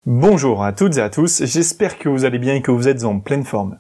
Bonjour à toutes et à tous, j'espère que vous allez bien et que vous êtes en pleine forme.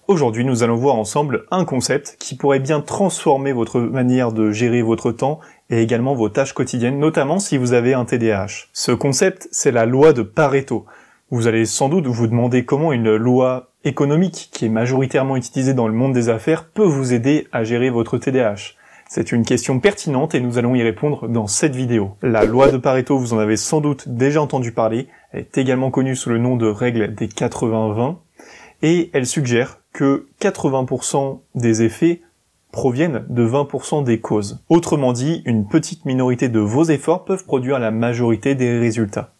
Aujourd'hui, nous allons voir ensemble un concept qui pourrait bien transformer votre manière de gérer votre temps et également vos tâches quotidiennes, notamment si vous avez un TDAH. Ce concept, c'est la loi de Pareto. Vous allez sans doute vous demander comment une loi économique, qui est majoritairement utilisée dans le monde des affaires, peut vous aider à gérer votre TDAH. C'est une question pertinente et nous allons y répondre dans cette vidéo. La loi de Pareto, vous en avez sans doute déjà entendu parler, elle est également connue sous le nom de règle des 80-20, et elle suggère que 80% des effets proviennent de 20% des causes. Autrement dit, une petite minorité de vos efforts peuvent produire la majorité des résultats.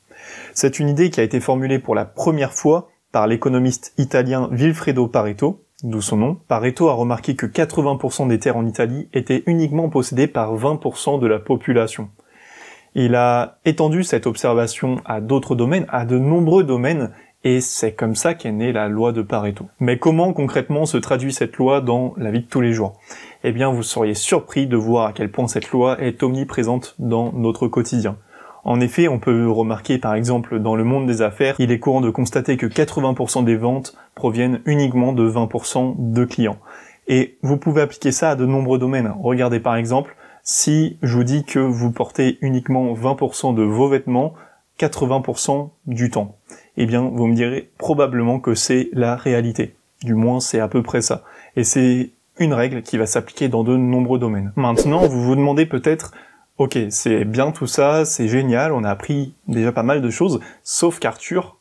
C'est une idée qui a été formulée pour la première fois par l'économiste italien Vilfredo Pareto, d'où son nom. Pareto a remarqué que 80% des terres en Italie étaient uniquement possédées par 20% de la population. Il a étendu cette observation à d'autres domaines, à de nombreux domaines, et c'est comme ça qu'est née la loi de Pareto. Mais comment concrètement se traduit cette loi dans la vie de tous les jours? Eh bien, vous seriez surpris de voir à quel point cette loi est omniprésente dans notre quotidien. En effet, on peut remarquer par exemple dans le monde des affaires, il est courant de constater que 80% des ventes proviennent uniquement de 20% de clients. Et vous pouvez appliquer ça à de nombreux domaines. Regardez par exemple, si je vous dis que vous portez uniquement 20% de vos vêtements, 80% du temps, eh bien vous me direz probablement que c'est la réalité. Du moins c'est à peu près ça. Et c'est une règle qui va s'appliquer dans de nombreux domaines. Maintenant, vous vous demandez peut-être, ok, c'est bien tout ça, c'est génial, on a appris déjà pas mal de choses, sauf qu'Arthur,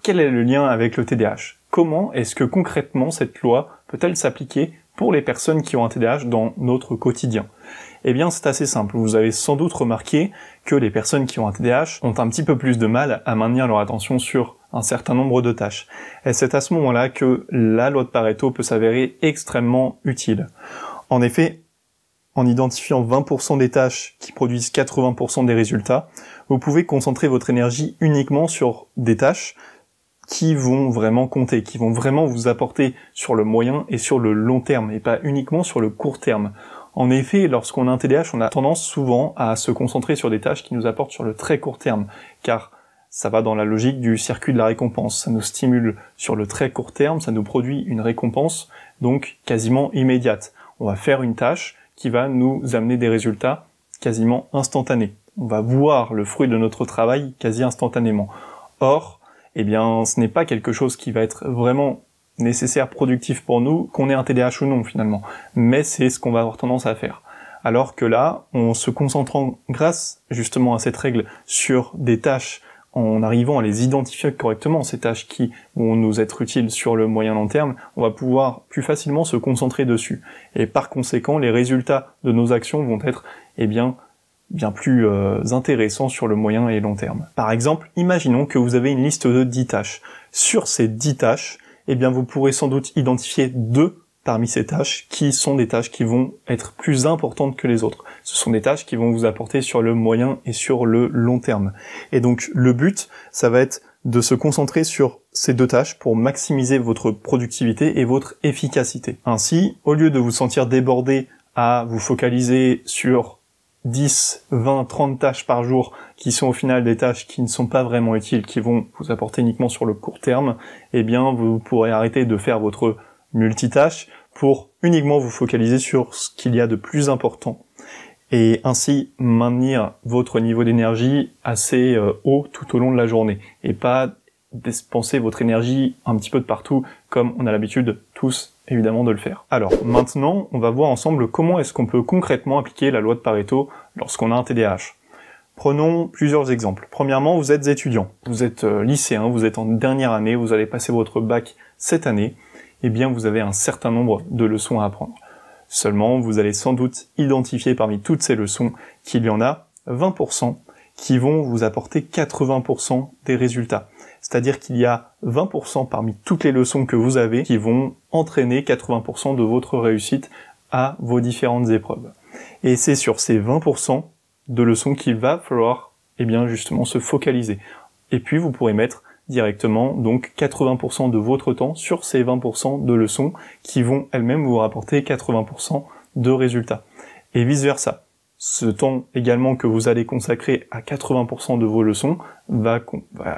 quel est le lien avec le TDAH? Comment est-ce que concrètement cette loi peut-elle s'appliquer pour les personnes qui ont un TDAH dans notre quotidien? Eh bien, c'est assez simple. Vous avez sans doute remarqué que les personnes qui ont un TDAH ont un petit peu plus de mal à maintenir leur attention sur un certain nombre de tâches. Et c'est à ce moment-là que la loi de Pareto peut s'avérer extrêmement utile. En effet, en identifiant 20% des tâches qui produisent 80% des résultats, vous pouvez concentrer votre énergie uniquement sur des tâches qui vont vraiment compter, qui vont vraiment vous apporter sur le moyen et sur le long terme, et pas uniquement sur le court terme. En effet, lorsqu'on a un TDAH, on a tendance souvent à se concentrer sur des tâches qui nous apportent sur le très court terme, car ça va dans la logique du circuit de la récompense. Ça nous stimule sur le très court terme, ça nous produit une récompense, donc quasiment immédiate. On va faire une tâche qui va nous amener des résultats quasiment instantanés. On va voir le fruit de notre travail quasi instantanément. Or, eh bien, ce n'est pas quelque chose qui va être vraiment nécessaire, productif pour nous, qu'on ait un TDAH ou non finalement. Mais c'est ce qu'on va avoir tendance à faire. Alors que là, en se concentrant grâce justement à cette règle sur des tâches, en arrivant à les identifier correctement, ces tâches qui vont nous être utiles sur le moyen long terme, on va pouvoir plus facilement se concentrer dessus. Et par conséquent, les résultats de nos actions vont être, bien plus intéressants sur le moyen et long terme. Par exemple, imaginons que vous avez une liste de 10 tâches. Sur ces 10 tâches, vous pourrez sans doute identifier 2 parmi ces tâches qui sont des tâches qui vont être plus importantes que les autres. Ce sont des tâches qui vont vous apporter sur le moyen et sur le long terme. Et donc le but, ça va être de se concentrer sur ces 2 tâches pour maximiser votre productivité et votre efficacité. Ainsi, au lieu de vous sentir débordé à vous focaliser sur 10, 20, 30 tâches par jour qui sont au final des tâches qui ne sont pas vraiment utiles, qui vont vous apporter uniquement sur le court terme, vous pourrez arrêter de faire votre multitâche pour uniquement vous focaliser sur ce qu'il y a de plus important et ainsi maintenir votre niveau d'énergie assez haut tout au long de la journée et pas dépenser votre énergie un petit peu de partout comme on a l'habitude tous évidemment de le faire. Alors maintenant, on va voir ensemble comment est-ce qu'on peut concrètement appliquer la loi de Pareto lorsqu'on a un TDAH. Prenons plusieurs exemples. Premièrement, vous êtes étudiant, vous êtes lycéen, vous êtes en dernière année, vous allez passer votre bac cette année, vous avez un certain nombre de leçons à apprendre. Seulement, vous allez sans doute identifier parmi toutes ces leçons qu'il y en a 20% qui vont vous apporter 80% des résultats. C'est-à-dire qu'il y a 20% parmi toutes les leçons que vous avez qui vont entraîner 80% de votre réussite à vos différentes épreuves. Et c'est sur ces 20% de leçons qu'il va falloir, justement se focaliser. Et puis, vous pourrez mettre directement donc 80% de votre temps sur ces 20% de leçons qui vont elles-mêmes vous rapporter 80% de résultats. Et vice versa. Ce temps également que vous allez consacrer à 80% de vos leçons va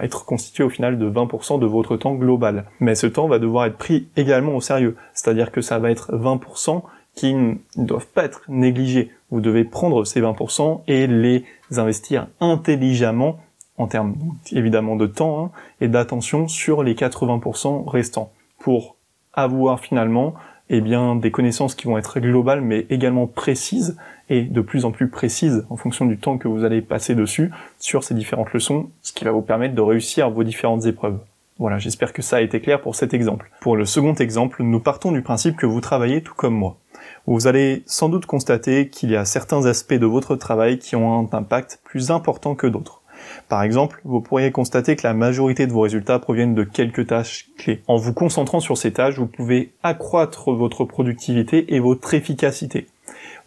être constitué au final de 20% de votre temps global. Mais ce temps va devoir être pris également au sérieux, c'est-à-dire que ça va être 20% qui ne doivent pas être négligés. Vous devez prendre ces 20% et les investir intelligemment en termes évidemment de temps et d'attention sur les 80% restants pour avoir finalement des connaissances qui vont être globales mais également précises et de plus en plus précises en fonction du temps que vous allez passer dessus sur ces différentes leçons, ce qui va vous permettre de réussir vos différentes épreuves. Voilà, j'espère que ça a été clair pour cet exemple. Pour le second exemple, nous partons du principe que vous travaillez tout comme moi. Vous allez sans doute constater qu'il y a certains aspects de votre travail qui ont un impact plus important que d'autres. Par exemple, vous pourriez constater que la majorité de vos résultats proviennent de quelques tâches clés. En vous concentrant sur ces tâches, vous pouvez accroître votre productivité et votre efficacité.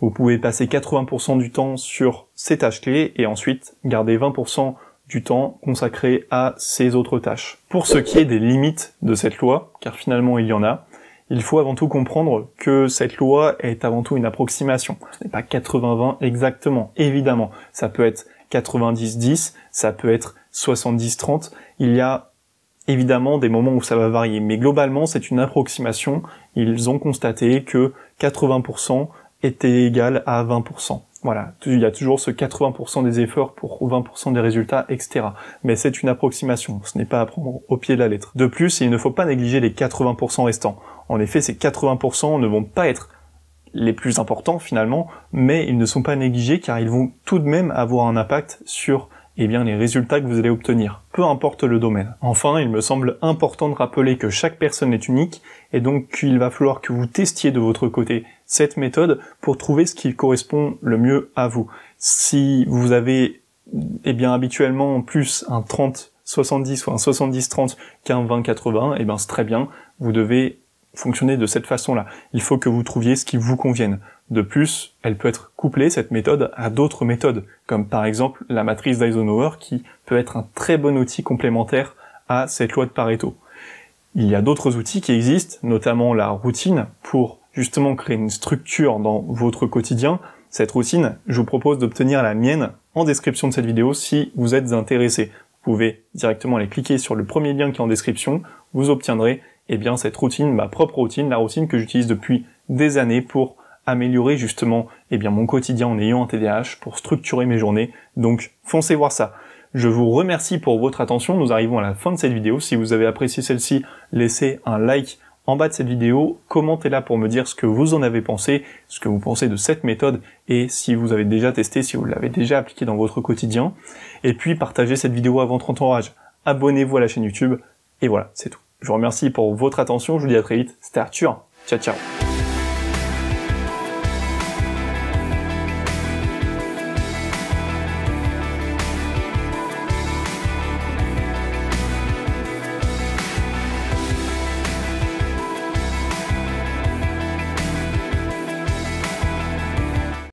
Vous pouvez passer 80% du temps sur ces tâches clés et ensuite garder 20% du temps consacré à ces autres tâches. Pour ce qui est des limites de cette loi, car finalement il y en a, il faut avant tout comprendre que cette loi est avant tout une approximation. Ce n'est pas 80-20 exactement, évidemment. Ça peut être 90-10, ça peut être 70-30. Il y a évidemment des moments où ça va varier, mais globalement c'est une approximation. Ils ont constaté que 80% était égal à 20%. Voilà, il y a toujours ce 80% des efforts pour 20% des résultats, etc. Mais c'est une approximation, ce n'est pas à prendre au pied de la lettre. De plus, il ne faut pas négliger les 80% restants. En effet, ces 80% ne vont pas être les plus importants finalement, mais ils ne sont pas négligés car ils vont tout de même avoir un impact sur les résultats que vous allez obtenir, peu importe le domaine. Enfin, il me semble important de rappeler que chaque personne est unique et donc qu'il va falloir que vous testiez de votre côté cette méthode pour trouver ce qui correspond le mieux à vous. Si vous avez habituellement plus un 30-70 ou un 70-30 qu'un 20-80, c'est très bien, vous devez fonctionner de cette façon-là. Il faut que vous trouviez ce qui vous convienne. De plus, elle peut être couplée, cette méthode, à d'autres méthodes, comme par exemple la matrice d'Eisenhower, qui peut être un très bon outil complémentaire à cette loi de Pareto. Il y a d'autres outils qui existent, notamment la routine, pour justement créer une structure dans votre quotidien. Cette routine, je vous propose d'obtenir la mienne en description de cette vidéo si vous êtes intéressé. Vous pouvez directement aller cliquer sur le premier lien qui est en description, vous obtiendrez cette routine, ma propre routine, la routine que j'utilise depuis des années pour améliorer justement mon quotidien en ayant un TDAH, pour structurer mes journées. Donc foncez voir ça. Je vous remercie pour votre attention, nous arrivons à la fin de cette vidéo. Si vous avez apprécié celle-ci, laissez un like en bas de cette vidéo, commentez-la pour me dire ce que vous en avez pensé, ce que vous pensez de cette méthode et si vous avez déjà testé, si vous l'avez déjà appliqué dans votre quotidien. Et puis partagez cette vidéo à votre entourage. Abonnez-vous à la chaîne YouTube et voilà, c'est tout. Je vous remercie pour votre attention, je vous dis à très vite. C'était Arthur, ciao ciao.